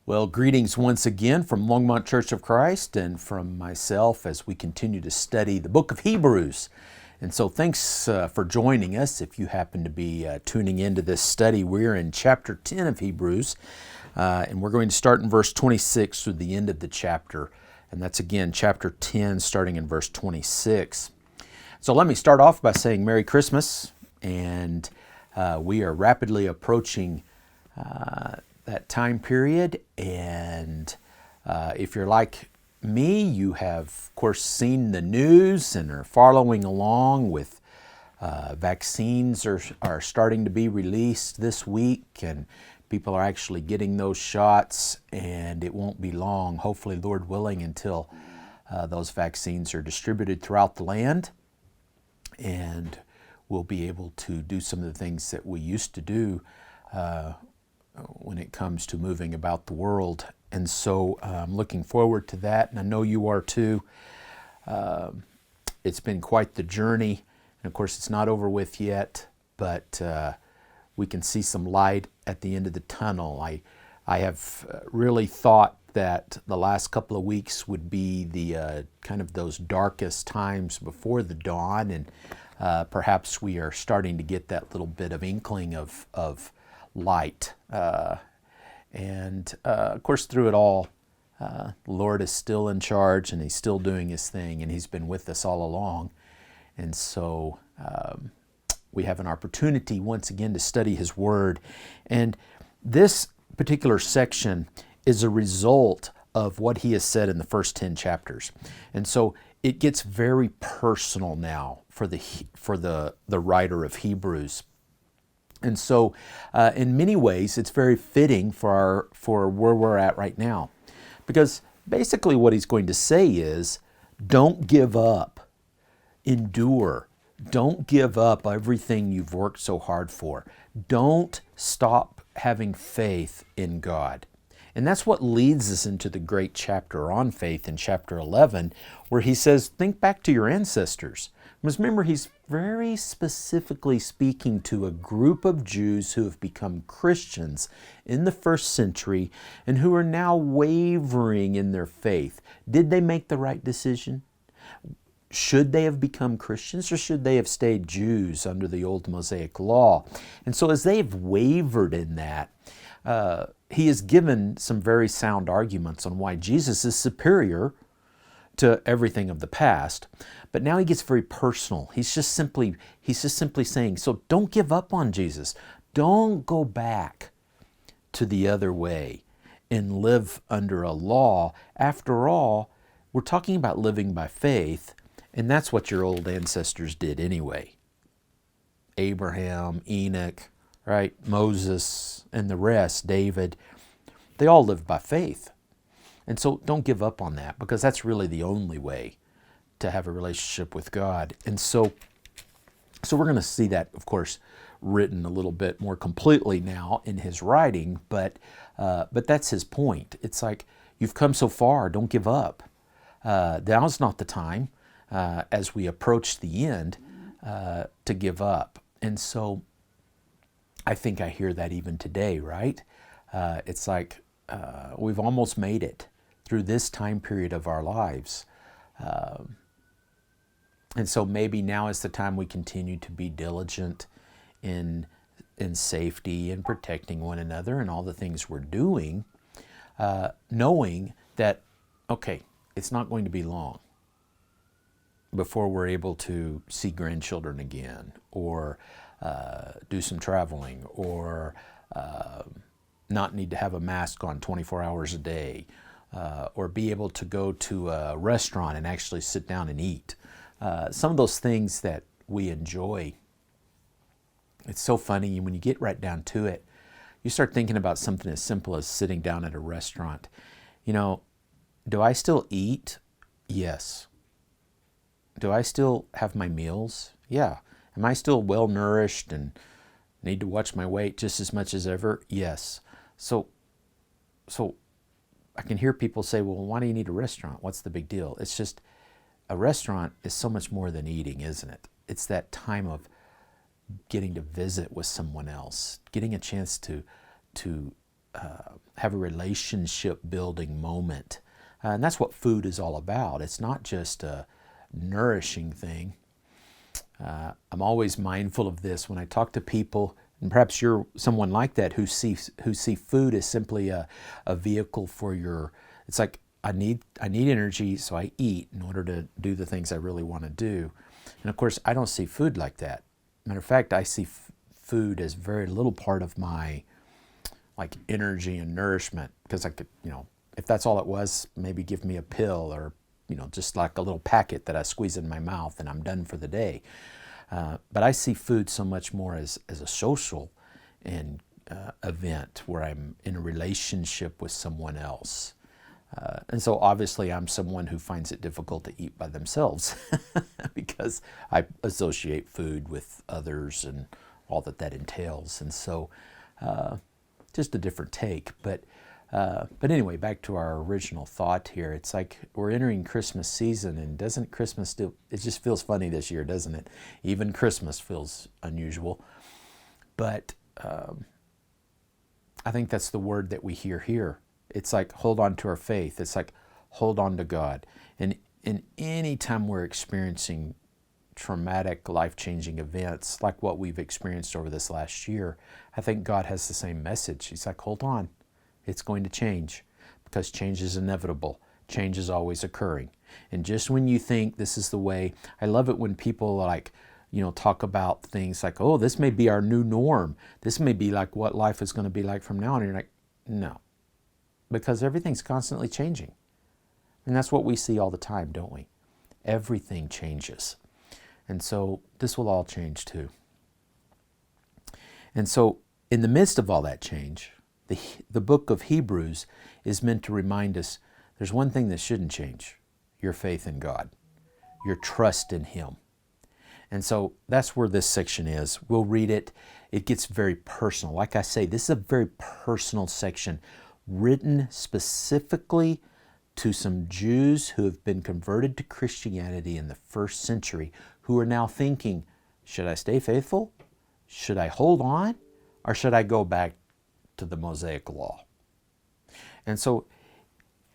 Well, greetings once again from Longmont Church of Christ and from myself as we continue to study the book of Hebrews. And so thanks for joining us. If you happen to be tuning into this study, we're in chapter 10 of Hebrews, and we're going to start in verse 26 through the end of the chapter. And that's again chapter 10, starting in verse 26. So let me start off by saying Merry Christmas, and we are rapidly approaching that time period, and if you're like me, you have of course seen the news and are following along with vaccines are starting to be released this week, and people are actually getting those shots, and it won't be long, hopefully Lord willing, until those vaccines are distributed throughout the land, and we'll be able to do some of the things that we used to do when it comes to moving about the world. And so I'm looking forward to that, and I know you are too. It's been quite the journey, and of course it's not over with yet, but we can see some light at the end of the tunnel. I have really thought that the last couple of weeks would be the kind of those darkest times before the dawn, and perhaps we are starting to get that little bit of inkling of light. And of course, through it all, the Lord is still in charge, and He's still doing His thing, and He's been with us all along. And so we have an opportunity once again to study His Word. And this particular section is a result of what He has said in the first 10 chapters. And so it gets very personal now for the writer of Hebrews. And so in many ways, it's very fitting for where we're at right now. Because basically what he's going to say is, don't give up. Endure. Don't give up everything you've worked so hard for. Don't stop having faith in God. And that's what leads us into the great chapter on faith in chapter 11, where he says, think back to your ancestors. Because remember, he's very specifically speaking to a group of Jews who have become Christians in the first century and who are now wavering in their faith. Did they make the right decision? Should they have become Christians, or should they have stayed Jews under the old Mosaic law? And so as they have wavered in that, he has given some very sound arguments on why Jesus is superior to everything of the past. But now he gets very personal. He's just simply saying, so don't give up on Jesus. Don't go back to the other way and live under a law. After all, we're talking about living by faith, and that's what your old ancestors did anyway. Abraham, Enoch, right? Moses, and the rest, David, they all lived by faith. And so don't give up on that, because that's really the only way to have a relationship with God. And so we're going to see that, of course, written a little bit more completely now in his writing, but that's his point. It's like, you've come so far, don't give up. Now's not the time, as we approach the end, to give up. And so I think I hear that even today, right? It's like we've almost made it through this time period of our lives. And so maybe now is the time we continue to be diligent in safety and protecting one another and all the things we're doing, knowing that, okay, it's not going to be long before we're able to see grandchildren again, or do some traveling, or not need to have a mask on 24 hours a day, or be able to go to a restaurant and actually sit down and eat. Some of those things that we enjoy. It's so funny, when you get right down to it, you start thinking about something as simple as sitting down at a restaurant. You know, do I still eat? Yes. Do I still have my meals? Yeah. Am I still well nourished and need to watch my weight just as much as ever? Yes. So I can hear people say, well, why do you need a restaurant? What's the big deal? It's just, a restaurant is so much more than eating, isn't it? It's that time of getting to visit with someone else, getting a chance to have a relationship building moment. And that's what food is all about. It's not just a nourishing thing. I'm always mindful of this when I talk to people, and perhaps you're someone like that who see food as simply a vehicle for your. It's like I need energy, so I eat in order to do the things I really want to do. And of course, I don't see food like that. Matter of fact, I see food as very little part of my energy and nourishment, because I could, if that's all it was, maybe give me a pill or just like a little packet that I squeeze in my mouth and I'm done for the day. But I see food so much more as a social and event where I'm in a relationship with someone else. And so obviously I'm someone who finds it difficult to eat by themselves because I associate food with others and all that entails. And so just a different take. But anyway, back to our original thought here. It's like we're entering Christmas season, and doesn't Christmas still, it just feels funny this year, doesn't it? Even Christmas feels unusual. But I think that's the word that we hear here. It's like hold on to our faith. It's like hold on to God. And in any time we're experiencing traumatic, life-changing events like what we've experienced over this last year, I think God has the same message. He's like, hold on. It's going to change, because change is inevitable. Change is always occurring. And just when you think this is the way, I love it when people talk about things like, oh, this may be our new norm. This may be like what life is going to be like from now on. And you're like, no, because everything's constantly changing. And that's what we see all the time, don't we? Everything changes. And so this will all change too. And so in the midst of all that change, the book of Hebrews is meant to remind us there's one thing that shouldn't change: your faith in God, your trust in Him. And so that's where this section is. We'll read it. It gets very personal. Like I say, this is a very personal section written specifically to some Jews who have been converted to Christianity in the first century, who are now thinking, should I stay faithful? Should I hold on? Or should I go back to the Mosaic law? And so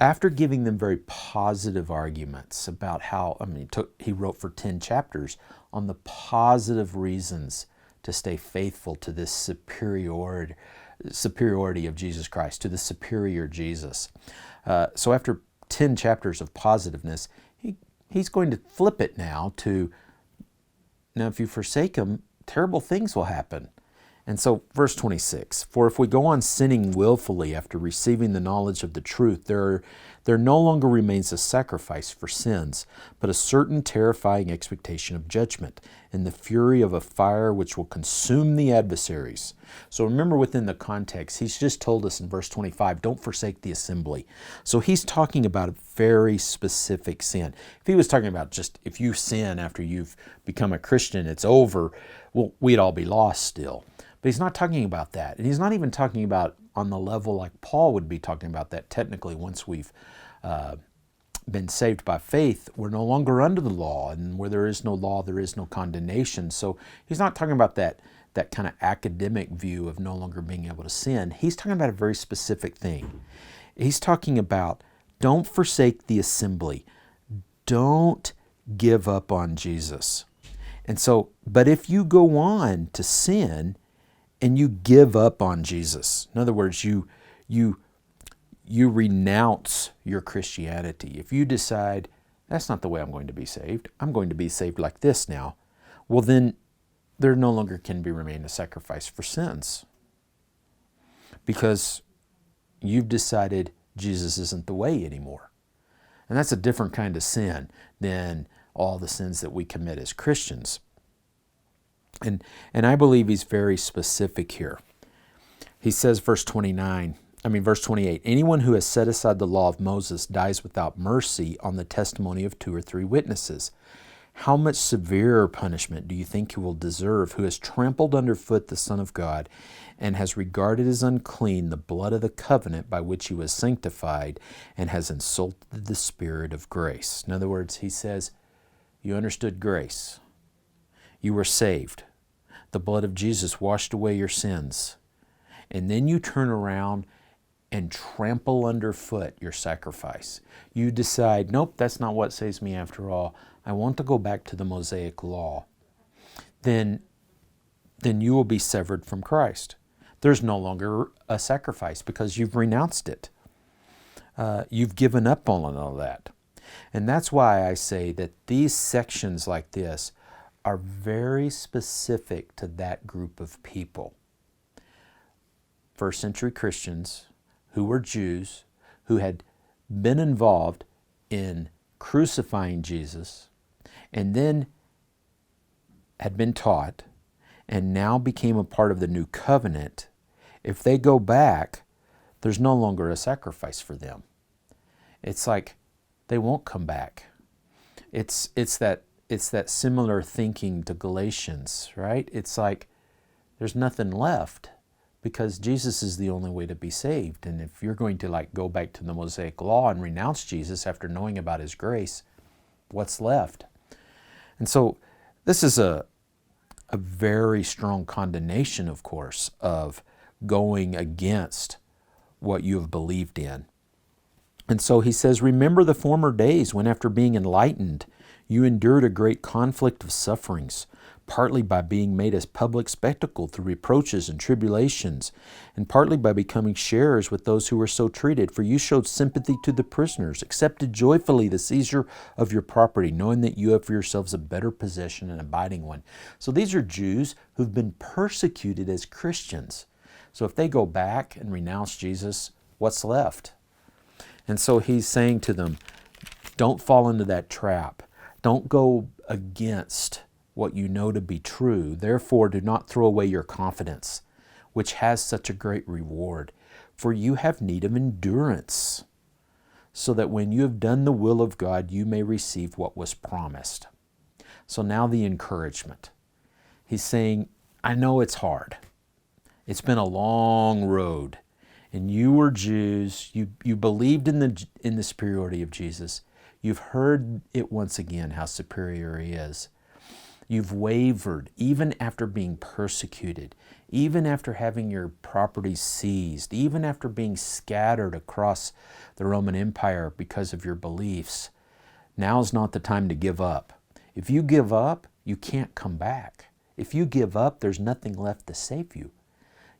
after giving them very positive arguments about how, he wrote for 10 chapters on the positive reasons to stay faithful to this superiority of Jesus Christ, to the superior Jesus. So after 10 chapters of positiveness, he's going to flip it now to, now if you forsake Him, terrible things will happen. And so verse 26, for if we go on sinning willfully after receiving the knowledge of the truth, there no longer remains a sacrifice for sins, but a certain terrifying expectation of judgment and the fury of a fire which will consume the adversaries. So remember, within the context, he's just told us in verse 25, don't forsake the assembly. So he's talking about a very specific sin. If he was talking about just if you sin after you've become a Christian, it's over, well, we'd all be lost still. But he's not talking about that. And he's not even talking about on the level like Paul would be talking about that technically. Once we've been saved by faith, we're no longer under the law. And where there is no law, there is no condemnation. So he's not talking about that kind of academic view of no longer being able to sin. He's talking about a very specific thing. He's talking about don't forsake the assembly. Don't give up on Jesus. And so, but if you go on to sin, and you give up on Jesus. In other words, you renounce your Christianity. If you decide, that's not the way I'm going to be saved, I'm going to be saved like this now, well then there no longer can remain a sacrifice for sins. Because you've decided Jesus isn't the way anymore. And that's a different kind of sin than all the sins that we commit as Christians. And I believe he's very specific here. He says, verse 28, anyone who has set aside the law of Moses dies without mercy on the testimony of 2 or 3 witnesses. How much severer punishment do you think he will deserve who has trampled underfoot the Son of God and has regarded as unclean the blood of the covenant by which he was sanctified and has insulted the Spirit of grace? In other words, he says, you understood grace. You were saved. The blood of Jesus washed away your sins. And then you turn around and trample underfoot your sacrifice. You decide, nope, that's not what saves me after all. I want to go back to the Mosaic law. Then you will be severed from Christ. There's no longer a sacrifice because you've renounced it. You've given up on all that. And that's why I say that these sections like this are very specific to that group of people. First century Christians who were Jews, who had been involved in crucifying Jesus, and then had been taught, and now became a part of the new covenant. If they go back, there's no longer a sacrifice for them. It's like they won't come back. It's that similar thinking to Galatians, right? It's like there's nothing left because Jesus is the only way to be saved. And if you're going to go back to the Mosaic law and renounce Jesus after knowing about his grace, what's left? And so this is a very strong condemnation, of course, of going against what you have believed in. And so he says, remember the former days when after being enlightened, you endured a great conflict of sufferings, partly by being made a public spectacle through reproaches and tribulations, and partly by becoming sharers with those who were so treated. For you showed sympathy to the prisoners, accepted joyfully the seizure of your property, knowing that you have for yourselves a better possession and abiding one. So these are Jews who've been persecuted as Christians. So if they go back and renounce Jesus, what's left? And so he's saying to them, don't fall into that trap. Don't go against what you know to be true. Therefore, do not throw away your confidence, which has such a great reward. For you have need of endurance, so that when you have done the will of God, you may receive what was promised. So now the encouragement. He's saying, I know it's hard. It's been a long road. And you were Jews. You believed in the superiority of Jesus. You've heard it once again how superior he is. You've wavered even after being persecuted, even after having your property seized, even after being scattered across the Roman Empire because of your beliefs. Now's not the time to give up. If you give up, you can't come back. If you give up, there's nothing left to save you.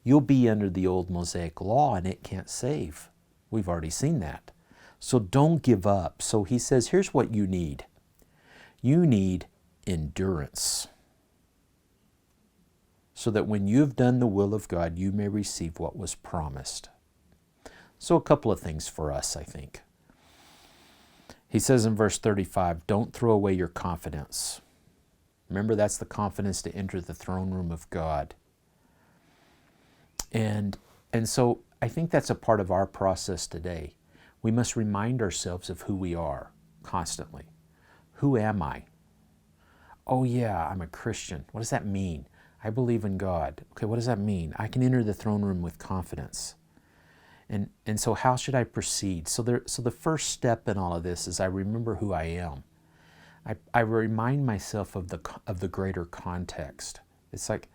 You'll be under the old Mosaic law and it can't save. We've already seen that. So don't give up. So he says, here's what you need. You need endurance, so that when you have done the will of God, you may receive what was promised. So a couple of things for us, I think. He says in verse 35, don't throw away your confidence. Remember, that's the confidence to enter the throne room of God. And so I think that's a part of our process today. We must remind ourselves of who we are constantly. Who am I? Oh yeah, I'm a Christian. What does that mean? I believe in God. Okay, what does that mean? I can enter the throne room with confidence. And so how should I proceed? So the first step in all of this is I remember who I am. I remind myself of the greater context. It's like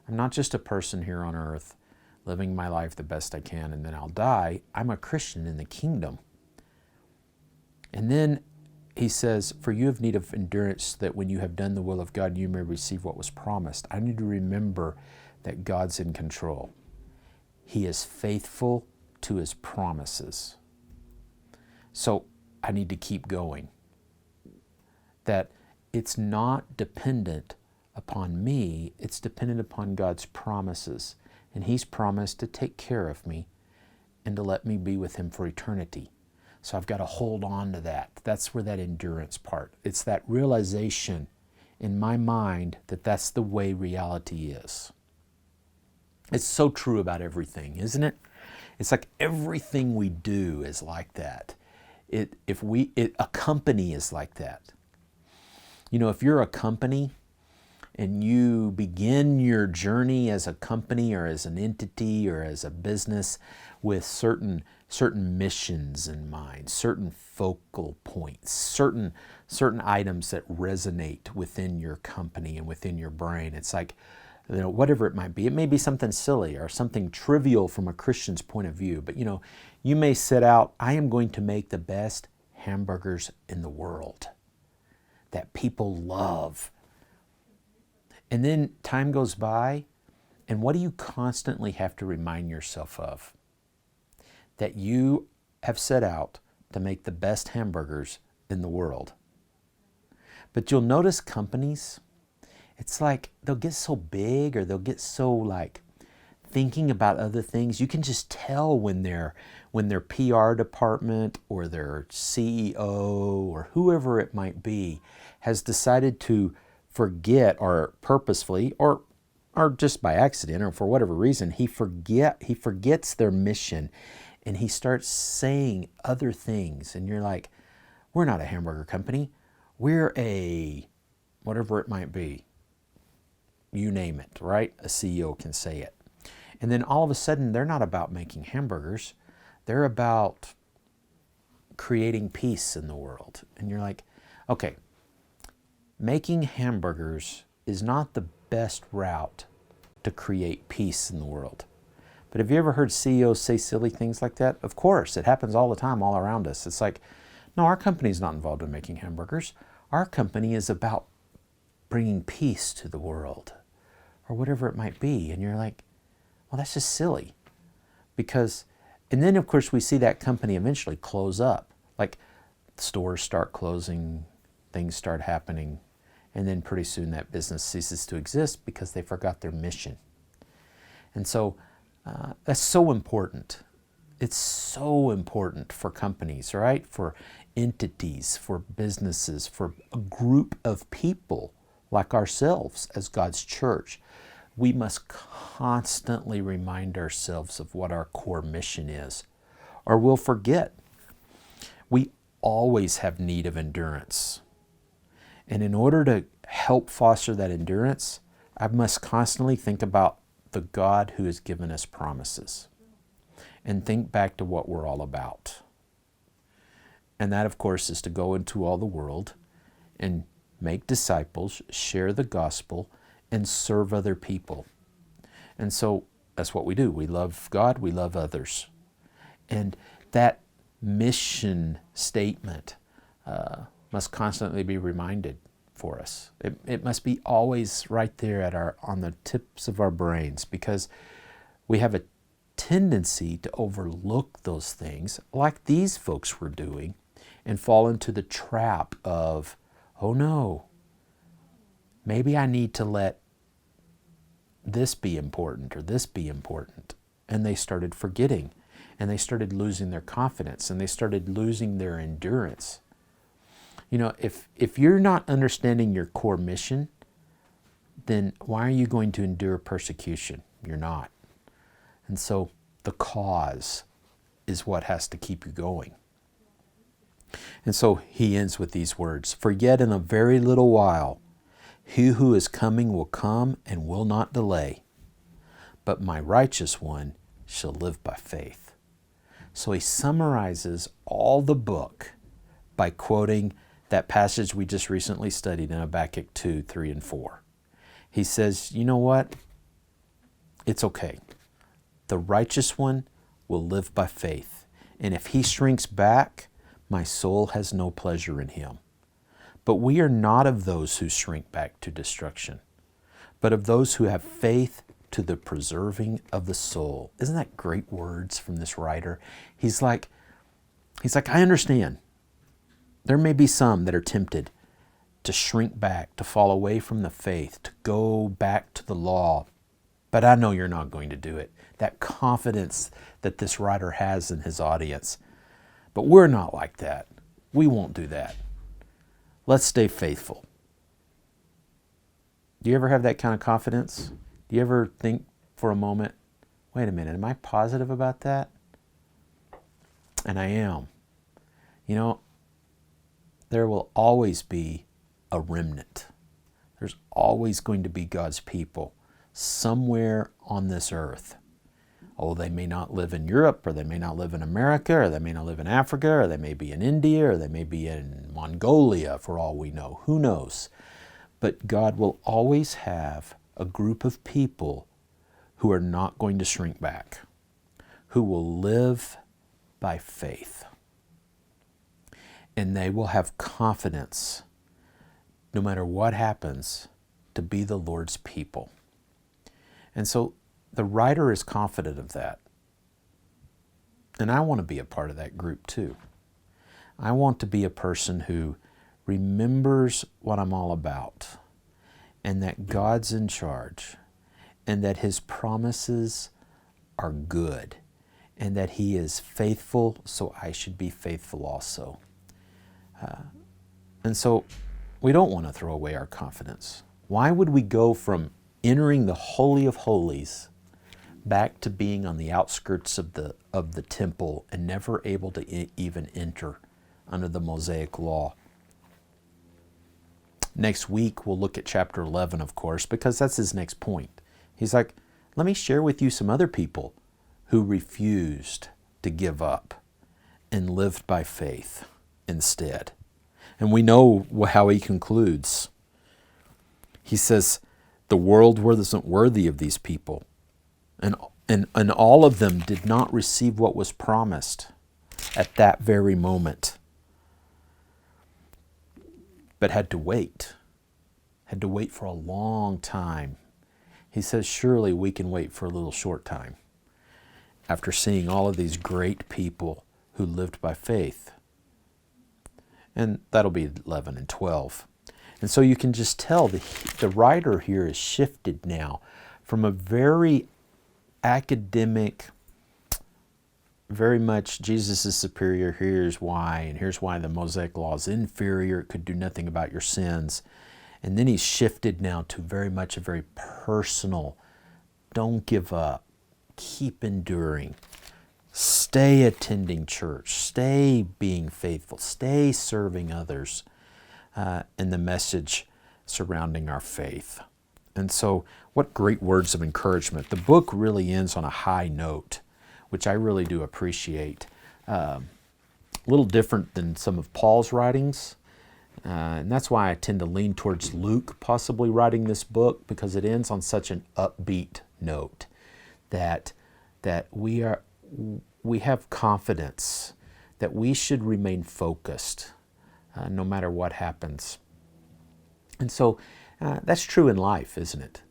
I'm not just a person here on earth living my life the best I can and then I'll die. I'm a Christian in the kingdom. And then he says, for you have need of endurance, that when you have done the will of God, you may receive what was promised. I need to remember that God's in control. He is faithful to his promises. So I need to keep going. That it's not dependent upon me, it's dependent upon God's promises. And he's promised to take care of me and to let me be with him for eternity. So I've got to hold on to that. That's where that endurance part. It's that realization in my mind that that's the way reality is. It's so true about everything, isn't it? It's like everything we do is like that. A company is like that. You know, if you're a company and you begin your journey as a company or as an entity or as a business with certain missions in mind, certain focal points, certain items that resonate within your company and within your brain. It's like whatever it might be. It may be something silly or something trivial from a Christian's point of view. But you may set out, I am going to make the best hamburgers in the world that people love. And then time goes by, and what do you constantly have to remind yourself of? That you have set out to make the best hamburgers in the world. But you'll notice companies, it's like they'll get so big, or they'll get so thinking about other things. You can just tell when their PR department or their CEO or whoever it might be has decided to forget, or purposefully or just by accident or for whatever reason, he forgets their mission, and he starts saying other things. And you're like, we're not a hamburger company. We're a whatever it might be. You name it, right? A CEO can say it. And then all of a sudden, they're not about making hamburgers. They're about creating peace in the world. And you're like, okay, making hamburgers is not the best route to create peace in the world. But have you ever heard CEOs say silly things like that? Of course, it happens all the time, all around us. It's like, no, our company's not involved in making hamburgers. Our company is about bringing peace to the world, or whatever it might be. And you're like, well, that's just silly. And then of course we see that company eventually close up. Like stores start closing, things start happening, and then pretty soon that business ceases to exist because they forgot their mission. And so that's so important. It's so important for companies, right? For entities, for businesses, for a group of people like ourselves as God's church. We must constantly remind ourselves of what our core mission is, or we'll forget. We always have need of endurance. And in order to help foster that endurance, I must constantly think about the God who has given us promises, and think back to what we're all about. And that, of course, is to go into all the world and make disciples, share the gospel, and serve other people. And so that's what we do. We love God, we love others. And that mission statement must constantly be reminded for us. It must be always right there on the tips of our brains, because we have a tendency to overlook those things like these folks were doing and fall into the trap of, oh no, maybe I need to let this be important or this be important. And they started forgetting, and they started losing their confidence, and they started losing their endurance. If you're not understanding your core mission, then why are you going to endure persecution? You're not. And so the cause is what has to keep you going. And so he ends with these words, "For yet in a very little while, he who is coming will come and will not delay, but my righteous one shall live by faith." So he summarizes all the book by quoting that passage we just recently studied in Habakkuk 2, 3, and 4. He says, you know what? It's okay. The righteous one will live by faith. And if he shrinks back, my soul has no pleasure in him. But we are not of those who shrink back to destruction, but of those who have faith to the preserving of the soul. Isn't that great words from this writer? He's like, I understand. There may be some that are tempted to shrink back, to fall away from the faith, to go back to the law. But I know you're not going to do it. That confidence that this writer has in his audience. But we're not like that. We won't do that. Let's stay faithful. Do you ever have that kind of confidence? Do you ever think for a moment, wait a minute, am I positive about that? And I am. There will always be a remnant. There's always going to be God's people somewhere on this earth. Oh, they may not live in Europe, or they may not live in America, or they may not live in Africa, or they may be in India, or they may be in Mongolia, for all we know. Who knows? But God will always have a group of people who are not going to shrink back, who will live by faith. And they will have confidence, no matter what happens, to be the Lord's people. And so the writer is confident of that. And I want to be a part of that group too. I want to be a person who remembers what I'm all about, and that God's in charge, and that His promises are good, and that He is faithful, so I should be faithful also. And so we don't want to throw away our confidence. Why would we go from entering the Holy of Holies back to being on the outskirts of the temple and never able to even enter under the Mosaic law? Next week, we'll look at chapter 11, of course, because that's his next point. He's like, let me share with you some other people who refused to give up and lived by faith instead. And we know how he concludes. He says, the world wasn't worthy of these people. And all of them did not receive what was promised at that very moment, but had to wait for a long time. He says, surely we can wait for a little short time after seeing all of these great people who lived by faith. And that'll be 11 and 12. And so you can just tell the writer here is shifted now from a very academic, very much Jesus is superior, here's why, and here's why the Mosaic law is inferior, it could do nothing about your sins. And then he's shifted now to very much a very personal, don't give up, keep enduring, stay attending church, stay being faithful, stay serving others, and the message surrounding our faith. And so what great words of encouragement. The book really ends on a high note, which I really do appreciate. A little different than some of Paul's writings. And that's why I tend to lean towards Luke possibly writing this book, because it ends on such an upbeat note that we have confidence that we should remain focused no matter what happens. And so that's true in life, isn't it?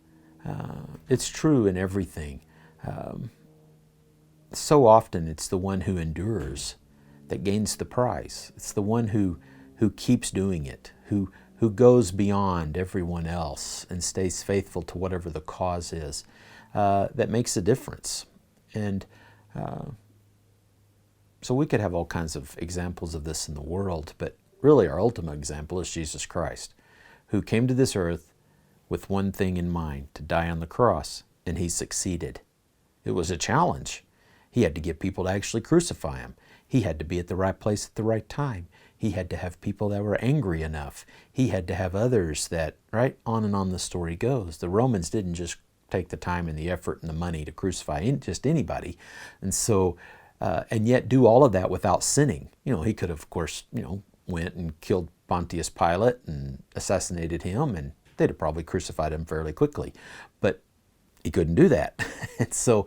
It's true in everything. So often it's the one who endures that gains the prize. It's the one who keeps doing it, who goes beyond everyone else and stays faithful to whatever the cause is, that makes a difference. And so we could have all kinds of examples of this in the world, but really our ultimate example is Jesus Christ, who came to this earth with one thing in mind, to die on the cross, and he succeeded. It was a challenge. He had to get people to actually crucify him. He had to be at the right place at the right time. He had to have people that were angry enough. He had to have others that, right, on and on the story goes. The Romans didn't just take the time and the effort and the money to crucify just anybody. And so, and yet do all of that without sinning. He could have, of course, went and killed Pontius Pilate and assassinated him, and they'd have probably crucified him fairly quickly. But he couldn't do that. And so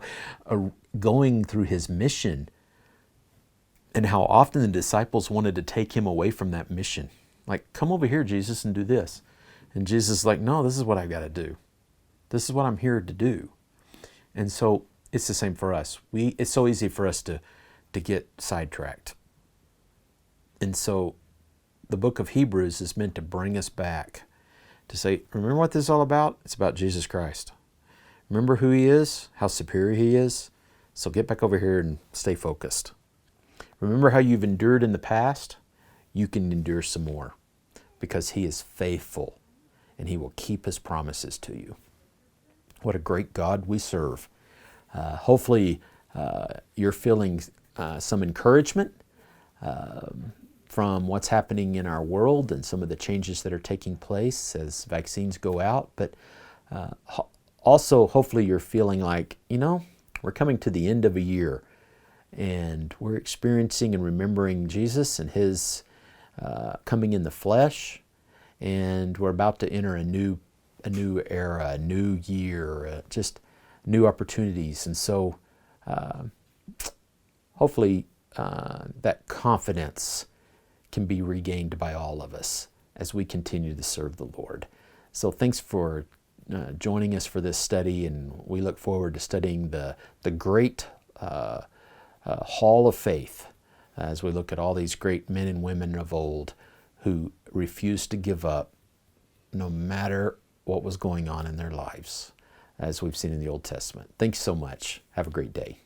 going through his mission, and how often the disciples wanted to take him away from that mission. Like, come over here, Jesus, and do this. And Jesus is like, no, this is what I've got to do. This is what I'm here to do. And so it's the same for us. It's so easy for us to get sidetracked. And so the book of Hebrews is meant to bring us back to say, remember what this is all about? It's about Jesus Christ. Remember who he is, how superior he is. So get back over here and stay focused. Remember how you've endured in the past? You can endure some more, because he is faithful and he will keep his promises to you. What a great God we serve. Hopefully you're feeling some encouragement from what's happening in our world and some of the changes that are taking place as vaccines go out. But also, hopefully you're feeling like, we're coming to the end of a year, and we're experiencing and remembering Jesus and his coming in the flesh, and we're about to enter a new a new era, a new year, just new opportunities. And so hopefully that confidence can be regained by all of us as we continue to serve the Lord. So thanks for joining us for this study, and we look forward to studying the great hall of faith as we look at all these great men and women of old who refused to give up no matter what was going on in their lives, as we've seen in the Old Testament. Thanks so much. Have a great day.